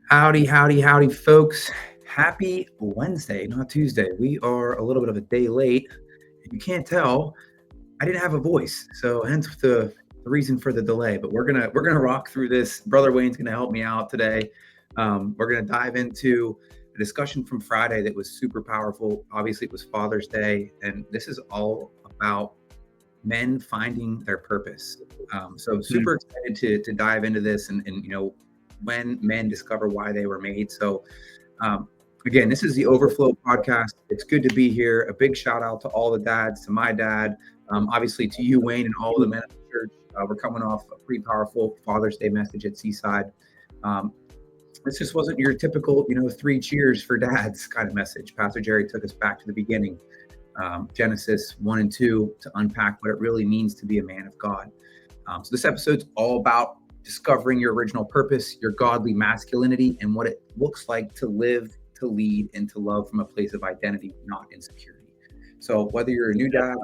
Howdy, howdy, howdy, folks. Happy Wednesday, not Tuesday. We are a little bit of a day late. If you can't tell, I didn't have a voice, so hence the reason for the delay. But we're gonna rock through this. Brother Wayne's gonna help me out today. We're gonna dive into a discussion from Friday that was super powerful. Obviously, it was Father's Day, and this is all about men finding their purpose. So super excited to dive into this and when men discover why they were made. So again, this is the Overflow Podcast. It's good to be here. A big shout out to all the dads, to my dad, obviously to you, Wayne, and all the men of the church. We're coming off a pretty powerful Father's Day message at Seaside. This just wasn't your typical, 3 cheers for dads kind of message. Pastor Jerry took us back to the beginning, Genesis 1 and 2, to unpack what it really means to be a man of God. So this episode's all about discovering your original purpose, your godly masculinity, and what it looks like to live, to lead, and to love from a place of identity, not insecurity. So whether you're a new dad,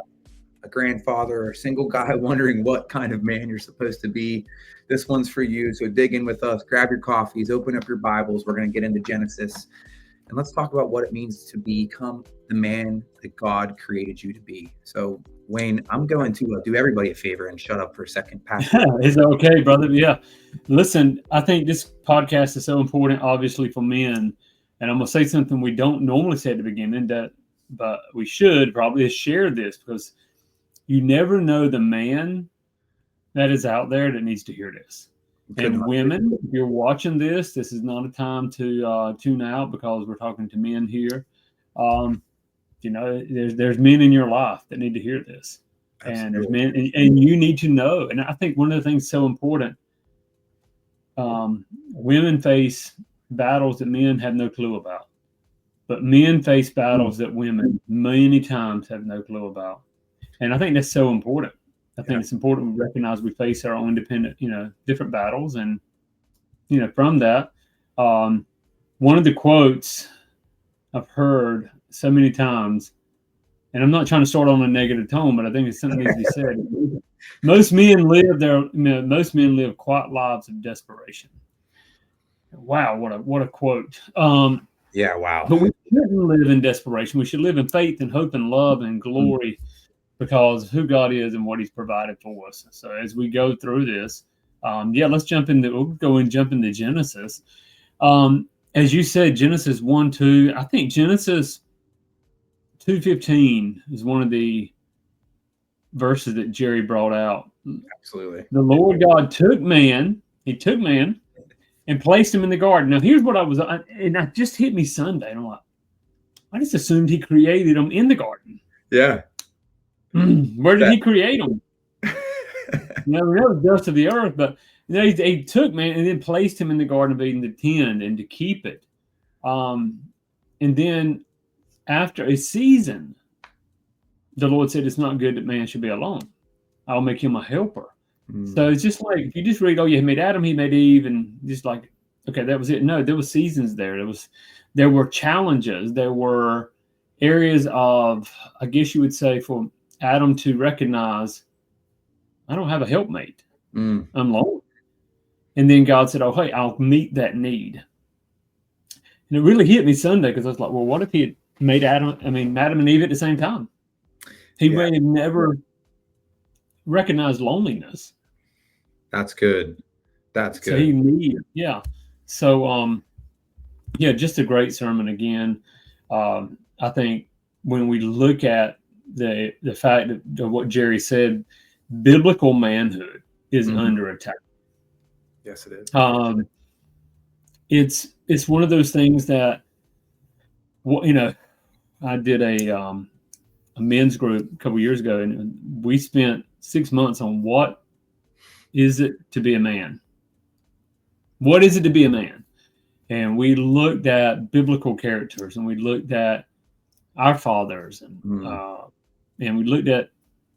a grandfather, or a single guy wondering what kind of man you're supposed to be, this one's for you. So dig in with us, grab your coffees, open up your Bibles. We're going to get into Genesis, and let's talk about what it means to become the man that God created you to be. So Wayne, I'm going to do everybody a favor and shut up for a second. Is that okay, brother? Yeah. Listen, I think this podcast is so important, obviously, for men. And I'm going to say something we don't normally say at the beginning, but we should probably share this, because you never know the man that is out there that needs to hear this. And women, if you're watching this, this is not a time to tune out, because we're talking to men here. There's men in your life that need to hear this. Absolutely. And there's men, and you need to know. And I think one of the things so important, women face battles that men have no clue about, but men face battles that women many times have no clue about. And I think that's so important. I think it's important we recognize we face our own independent, different battles. And, from that, one of the quotes I've heard so many times, and I'm not trying to start on a negative tone, but I think it's something that needs to be said. Most men live quiet lives of desperation. Wow, what a quote. Yeah, wow. But we shouldn't live in desperation. We should live in faith and hope and love and glory, because of who God is and what He's provided for us. So as we go through this, let's jump into Genesis. As you said, Genesis 1-2. I think Genesis 2:15 is one of the verses that Jerry brought out. Absolutely. The Lord God took man. He took man and placed him in the garden. Now, here's what it just hit me Sunday. And I'm like, I just assumed He created him in the garden. Yeah. Where did He create him? We know the dust of the earth, but He took man and then placed him in the Garden of Eden to tend and to keep it. And then after a season, the Lord said, it's not good that man should be alone. I'll make him a helper. So it's just like, if you just read, He made Adam, He made Eve, and just like, okay, that was it. No, there were seasons there. There were challenges. There were areas of, I guess you would say, for Adam to recognize, I don't have a helpmate. I'm lonely. And then God said, oh, hey, I'll meet that need. And it really hit me Sunday, because I was like, well, what if He had made Adam and Eve at the same time? He may have never recognized loneliness. That's good. That's good. So he needed, So, just a great sermon again. I think when we look at the fact of what Jerry said, biblical manhood is under attack. Yes, it is. It's one of those things that, I did a men's group a couple years ago, and we spent 6 months on what is it to be a man. What is it to be a man? And we looked at biblical characters, and we looked at our fathers, and we looked at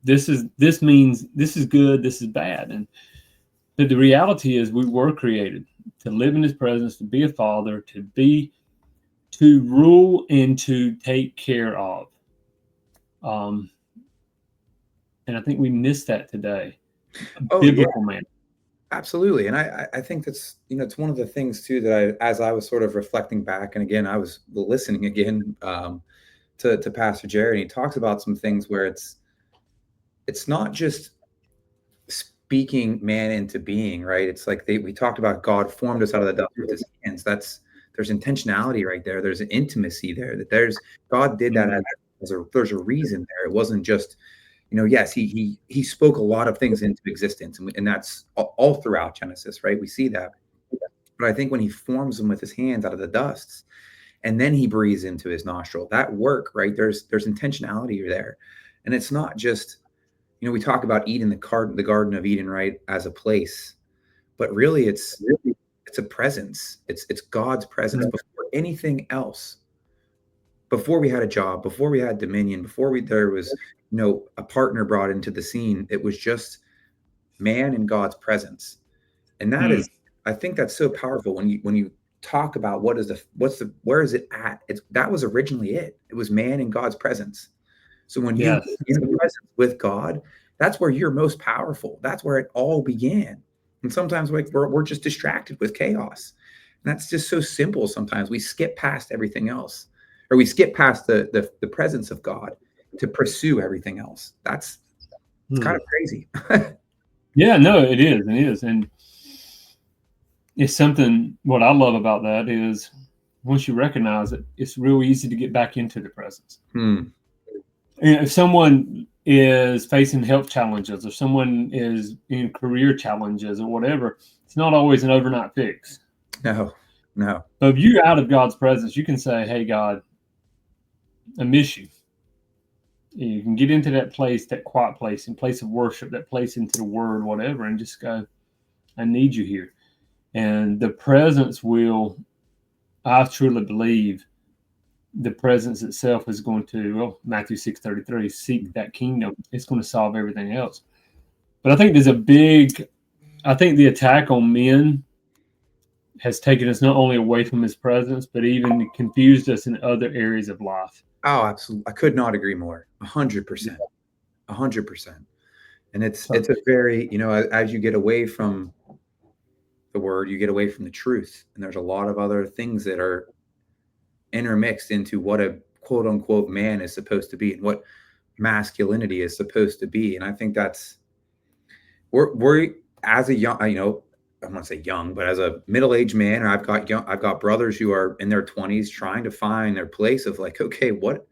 this means this is good, this is bad. But the reality is, we were created to live in His presence, to be a father, to rule and to take care of. And I think we miss that today. Biblical man. Absolutely. And I think that's, it's one of the things too that as I was sort of reflecting back, and again, I was listening again to Pastor Jared, and he talks about some things where it's not just speaking man into being, right? It's like we talked about God formed us out of the dust with his hands. There's intentionality right there. There's an intimacy there God did that there's a reason there. It wasn't just, yes, he spoke a lot of things into existence, and that's all throughout Genesis, right? We see that. But I think when he forms them with his hands out of the dust, and then he breathes into his nostril, that work, right? There's intentionality there. And it's not just, we talk about Eden, the Garden of Eden, right, as a place, but really it's a presence. It's God's presence before anything else. Before we had a job, before we had dominion, before there was, a partner brought into the scene, it was just man in God's presence. And that is, I think that's so powerful when you talk about where is it at? That was originally it. It was man in God's presence. So when you in the presence with God, that's where you're most powerful. That's where it all began. And sometimes we're just distracted with chaos. And that's just so simple. Sometimes we skip past everything else, or we skip past the presence of God to pursue everything else. It's kind of crazy. Yeah, no, it is. It is. And it's something, what I love about that is once you recognize it, it's real easy to get back into the presence. And if someone is facing health challenges, or someone is in career challenges or whatever, it's not always an overnight fix. No. But if you're out of God's presence, you can say, hey, God, I miss you. You can get into that place, that quiet place, in place of worship, that place into the word, whatever, and just go, I need you here. And the presence will, I truly believe, the presence itself is going to, Matthew 6:33, seek that kingdom. It's going to solve everything else. But I think the attack on men has taken us not only away from his presence, but even confused us in other areas of life. Oh, absolutely. I could not agree more. 100%. 100%. And it's a very, as you get away from the word, you get away from the truth. And there's a lot of other things that are intermixed into what a quote unquote man is supposed to be and what masculinity is supposed to be. And I think that's we're as a young, I don't want to say young, but as a middle-aged man, I've got brothers who are in their 20s trying to find their place of like, okay, what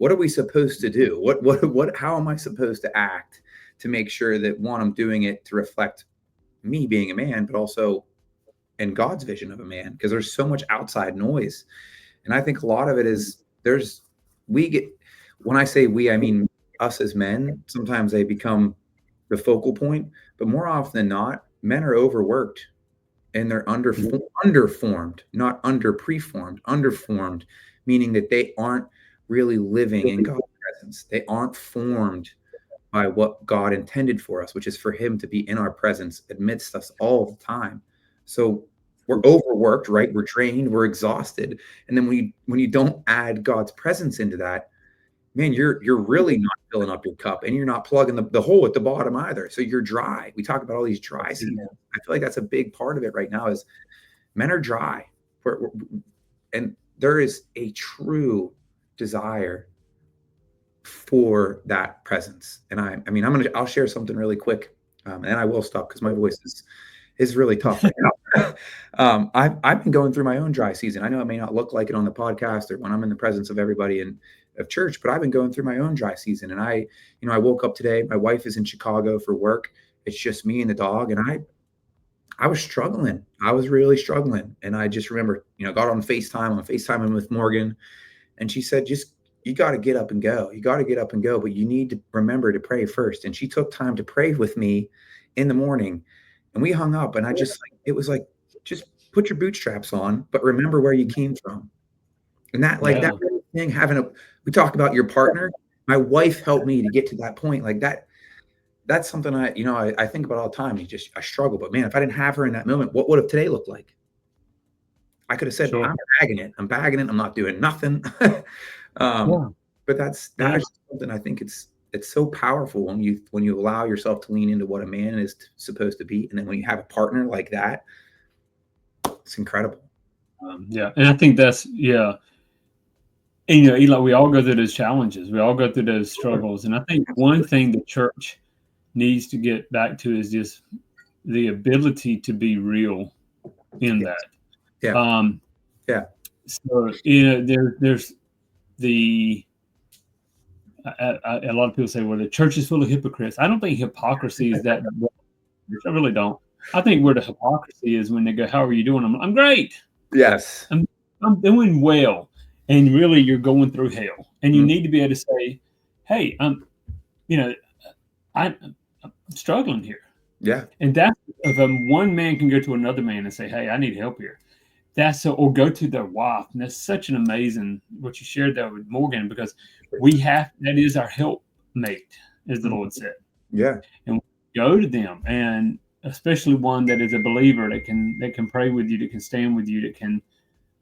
are we supposed to do? How am I supposed to act to make sure that, one, I'm doing it to reflect me being a man, but also in God's vision of a man, because there's so much outside noise. And I think a lot of it is when I say we, I mean us as men. Sometimes they become the focal point, but more often than not, men are overworked and they're underformed, not preformed, underformed, meaning that they aren't really living in God's presence. They aren't formed by what God intended for us, which is for him to be in our presence amidst us all the time. So we're overworked, right? We're drained, we're exhausted. And then when you don't add God's presence into that, man, you're really not filling up your cup, and you're not plugging the hole at the bottom either. So you're dry. We talk about all these dry seasons. I feel like that's a big part of it right now is men are dry. And there is a true desire for that presence. And I'll share something really quick, and I will stop because my voice is really tough right now. I've been going through my own dry season. I know it may not look like it on the podcast or when I'm in the presence of everybody of church, but I've been going through my own dry season. And I woke up today. My wife is in Chicago for work. It's just me and the dog. And I was struggling. I was really struggling. And I just remember, got on FaceTime with Morgan, and she said, you got to get up and go. You got to get up and go, but you need to remember to pray first. And she took time to pray with me in the morning, and we hung up. And it was like, just put your bootstraps on, but remember where you came from. And that thing, we talk about your partner. My wife helped me to get to that point. Like that's something I think about all the time. I struggle, but man, if I didn't have her in that moment, what would have today looked like? I could have said, sure. I'm bagging it. I'm not doing nothing. But that is something I think it's so powerful when you allow yourself to lean into what a man is supposed to be, and then when you have a partner like that, it's incredible. Yeah, and I think that's And Eli, we all go through those challenges. We all go through those struggles, and I think one thing the church needs to get back to is just the ability to be real in that. Yeah. Yeah. So there's the a lot of people say, well, the church is full of hypocrites. I don't think hypocrisy is that. I really don't. I think where the hypocrisy is when they go, "How are you doing?" I'm great. Yes. I'm doing well. And really, you're going through hell, and you need to be able to say, "Hey, I'm struggling here." Yeah. And that's if one man can go to another man and say, "Hey, I need help here." Or go to their wife, and that's such an amazing what you shared there with Morgan, because that is our helpmate, as the Lord said. Yeah. And go to them, and especially one that is a believer that can pray with you, that can stand with you, that can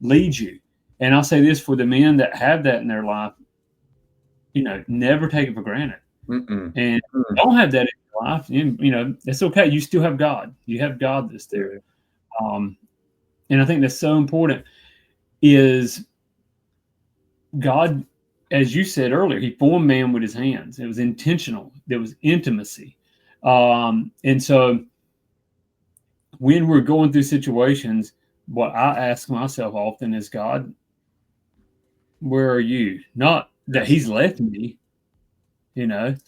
lead you. And I'll say this for the men that have that in their life, never take it for granted. And don't have that in your life, it's okay. You still have God. You have God that's there. And I think that's so important is God, as you said earlier, he formed man with his hands. It was intentional. There was intimacy. And so when we're going through situations, what I ask myself often is, God, where are you? Not that he's left me, but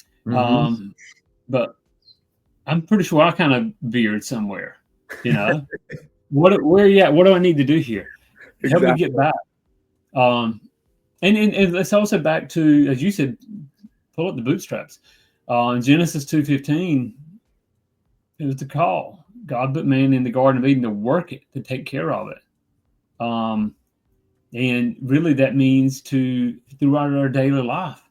I'm pretty sure I kind of veered somewhere, where are you at? What do I need to do here? Help me get back. And let's also back to, as you said, pull up the bootstraps. In Genesis 2:15, it was the call. God put man in the Garden of Eden to work it, to take care of it. And really that means throughout our daily life,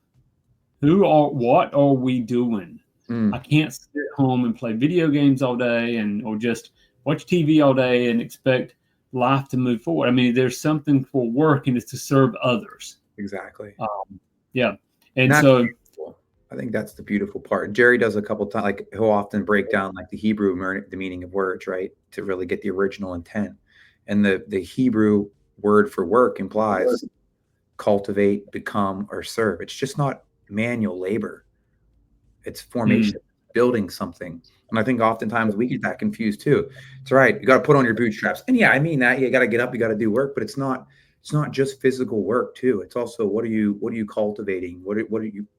what are we doing? I can't sit home and play video games all day or just watch TV all day and expect life to move forward. I mean, there's something for work, and it's to serve others. Exactly. Yeah. And so I think that's the beautiful part. Jerry does a couple times, like he'll often break down like the Hebrew, the meaning of words, right? To really get the original intent. And the Hebrew word for work implies cultivate, become, or serve. It's just not manual labor. It's formation, building something. And I think oftentimes we get that confused too. It's right. You got to put on your bootstraps. And yeah, I mean that. You got to get up, you got to do work, but it's not just physical work too. It's also what are you cultivating?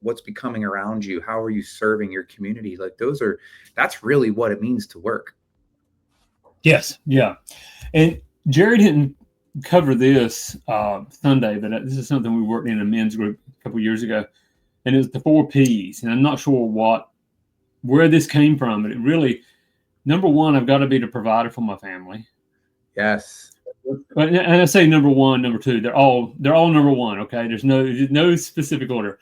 What's becoming around you? How are you serving your community? Like that's really what it means to work. Yes. Yeah. And Jerry didn't cover this Sunday, but this is something we worked in a men's group a couple of years ago. And it was the 4 P's. And I'm not sure where this came from, but it really, number one, I've got to be the provider for my family. Yes. And I say number one, number two, they're all number one. Okay. There's no specific order,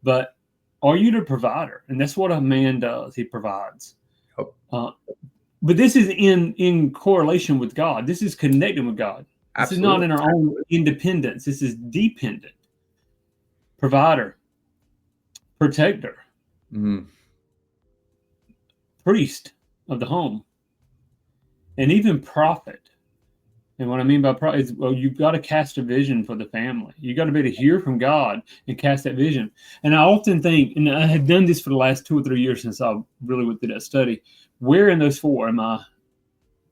but are you the provider? And that's what a man does. He provides. But this is in correlation with God. This is connecting with God. This is not in our own independence. This is dependent. Provider, protector, priest of the home, and even prophet. And what I mean by prophet is, well, you've got to cast a vision for the family. You got to be able to hear from God and cast that vision. And I often think, and I have done this for the last 2 or 3 years since I really went through that study, where in those 4 am I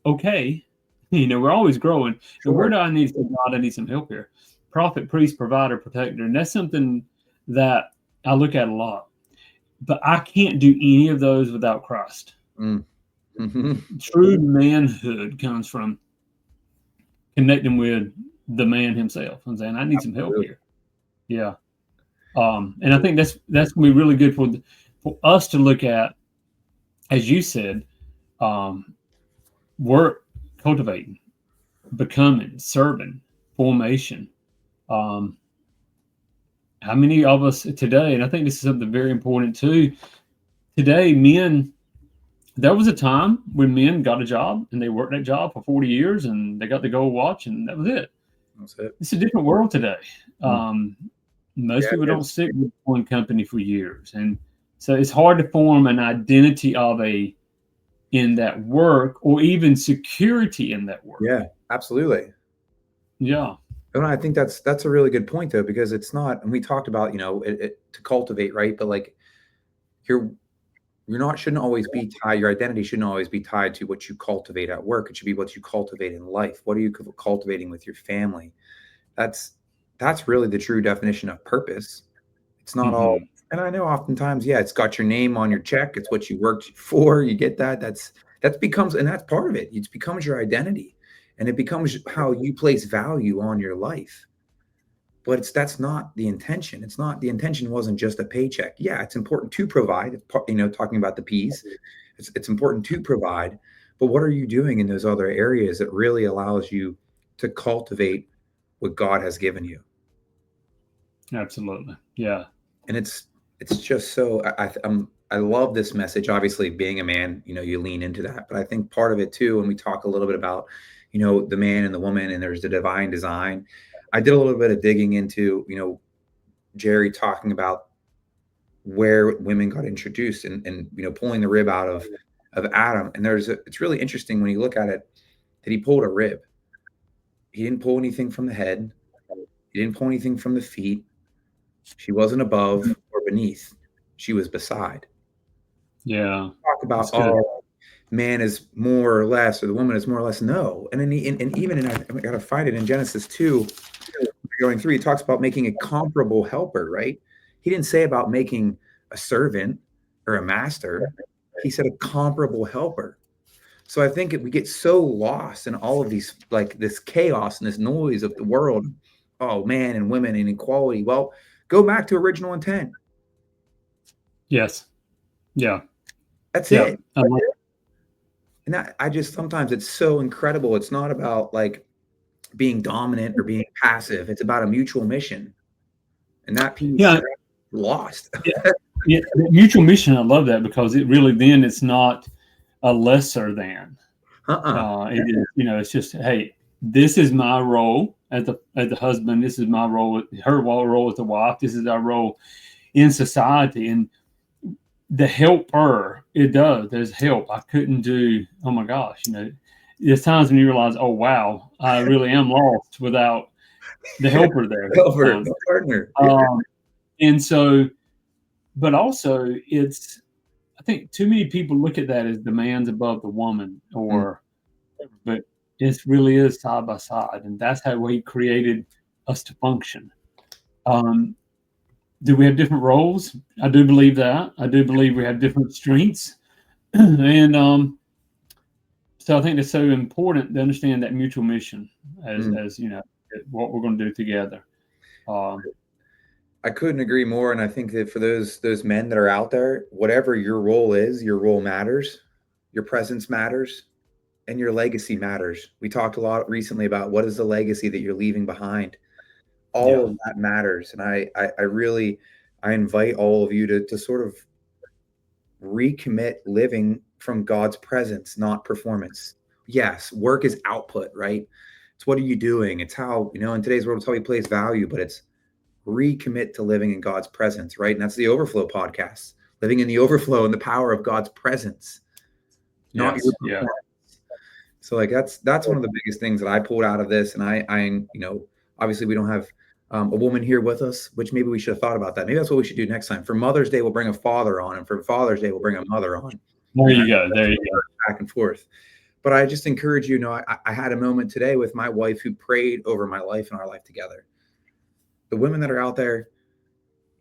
okay? We're always growing. Sure. And where do I need some God? I need some help here. Prophet, priest, provider, protector. And that's something that I look at a lot. But I can't do any of those without Christ. True manhood comes from connecting with the man himself and saying, I need some help here. Yeah. And I think that's going to be really good for us to look at, as you said, work, cultivating, becoming, serving, formation. How many of us today, and I think this is something very important too, today, men, there was a time when men got a job and they worked that job for 40 years and they got the gold watch and that was it. That's it. It's a different world today. Most people don't stick with one company for years. And So it's hard to form an identity in that work, or even security in that work. Yeah, absolutely. Yeah. And I think that's a really good point though, because it's not, and we talked about, to cultivate, right? But like you're shouldn't always be tied. Your identity shouldn't always be tied to what you cultivate at work. It should be what you cultivate in life. What are you cultivating with your family? That's really the true definition of purpose. It's not all, and I know oftentimes, yeah, it's got your name on your check. It's what you worked for. You get that. That becomes, and that's part of it. It becomes your identity, and it becomes how you place value on your life. But that's not the intention. It's not, the intention wasn't just a paycheck. Yeah, it's important to provide. Talking about the P's, it's important to provide. But what are you doing in those other areas that really allows you to cultivate what God has given you? Absolutely. Yeah. And it's just so, I love this message. Obviously, being a man, you lean into that. But I think part of it too, when we talk a little bit about, the man and the woman, and there's the divine design. I did a little bit of digging into, Jerry talking about where women got introduced, and pulling the rib out of Adam. And it's really interesting when you look at it, that he pulled a rib. He didn't pull anything from the head. He didn't pull anything from the feet. She wasn't above or beneath. She was beside. Yeah. Talk about, man is more or less, or the woman is more or less. No. And even I got to find it in Genesis 2, going through, he talks about making a comparable helper, right? He didn't say about making a servant or a master. He said a comparable helper. So I think we get so lost in all of these, like this chaos and this noise of the world. Oh, man and women and equality. Well, go back to original intent. Yes. Yeah. That's it. And I just, sometimes it's so incredible. It's not about like being dominant or being passive. It's about a mutual mission. And that piece lost. Yeah. Mutual mission. I love that, because it really, then it's not a lesser than. It is, it's just, hey, this is my role as the husband. This is my role, her role as the wife. This is our role in society. And the helper, there's help. I couldn't do, oh my gosh, there's times when you realize, oh wow, I really am lost without the helper there. The partner. And so, but also I think too many people look at that as the man's above the woman, but it really is side by side. And that's how he created us to function. Do we have different roles? I do believe that. I do believe we have different strengths. And so I think it's so important to understand that mutual mission as what we're going to do together. I couldn't agree more. And I think that for those men that are out there, whatever your role is, your role matters, your presence matters, and your legacy matters. We talked a lot recently about what is the legacy that you're leaving behind. All of that matters. And I really invite all of you to sort of recommit living from God's presence, not performance. Yes, work is output, right? It's what are you doing? It's how, in today's world, it's how we place value, but it's recommit to living in God's presence, right? And that's the Overflow Podcast, living in the overflow and the power of God's presence, not your performance. So like that's one of the biggest things that I pulled out of this. And I obviously we don't have a woman here with us, which maybe we should have thought about that. Maybe that's what we should do next time. For Mother's Day, we'll bring a father on, and for Father's Day, we'll bring a mother on. There you go. Back and forth. But I just encourage you, I had a moment today with my wife who prayed over my life and our life together. The women that are out there,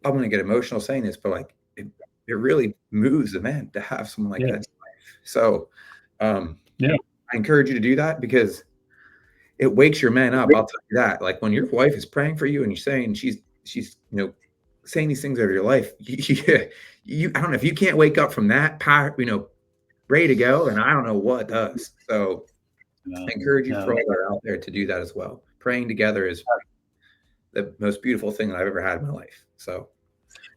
I'm going to get emotional saying this, but like it really moves the men to have someone like that in life. So I encourage you to do that, because it wakes your men up. I'll tell you that. Like when your wife is praying for you and you're saying she's saying these things over your life, you I don't know, if you can't wake up from that power, ready to go, and I don't know what does. So I encourage you for all that are out there to do that as well. Praying together is the most beautiful thing that I've ever had in my life. So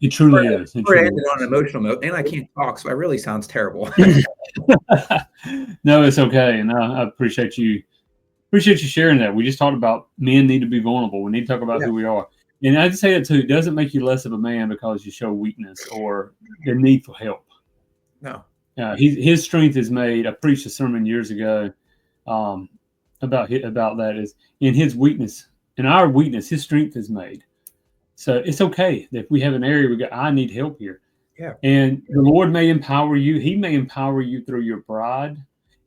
it truly is. We're ending on an emotional note, and I can't talk, so it really sounds terrible. No, it's okay. And I appreciate you sharing that. We just talked about men need to be vulnerable. We need to talk about who we are. And I'd say that too. It doesn't make you less of a man because you show weakness or the need for help. No. His strength is made. I preached a sermon years ago about that is in his weakness, in our weakness, his strength is made. So it's okay if we have an area we go, I need help here. Yeah. And the Lord may empower you. He may empower you through your bride.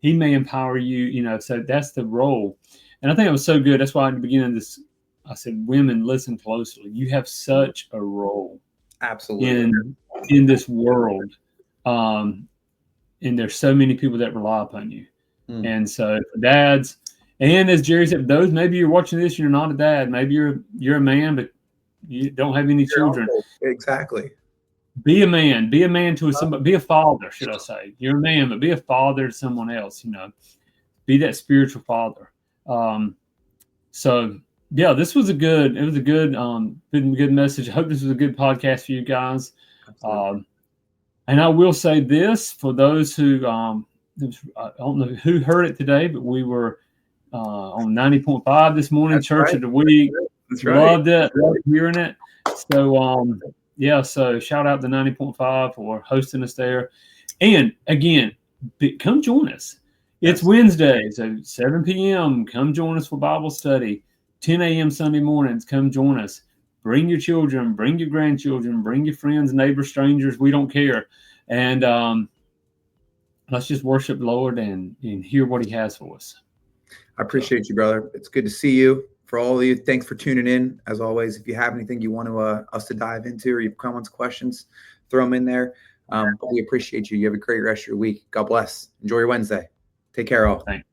He may empower you, so that's the role. And I think it was so good. That's why at the beginning of this, I said, women, listen closely. You have such a role. Absolutely. In this world. And there's so many people that rely upon you. And so dads, and as Jerry said, those, maybe you're watching this, you're not a dad. Maybe you're a man, but you don't have any children. Exactly. Be a man. Be a man to somebody. Be a father, should I say? You're a man, but be a father to someone else. Be that spiritual father. So yeah, this was a good message. I hope this was a good podcast for you guys. And I will say this for those who I don't know who heard it today, but we were on 90.5 this morning. That's Church of the Week. That's right. Loved it. Loved hearing it. So so shout out to 90.5 for hosting us there. And again, come join us. It's Wednesday, so 7 p.m. Come join us for Bible study. 10 a.m. Sunday mornings. Come join us. Bring your children, bring your grandchildren, bring your friends, neighbors, strangers. We don't care. And let's just worship the Lord and hear what he has for us. I appreciate you, brother. It's good to see you. For all of you, thanks for tuning in. As always, if you have anything you want us to dive into or you have comments, questions, throw them in there. But we appreciate you. You have a great rest of your week. God bless. Enjoy your Wednesday. Take care, all. Thanks.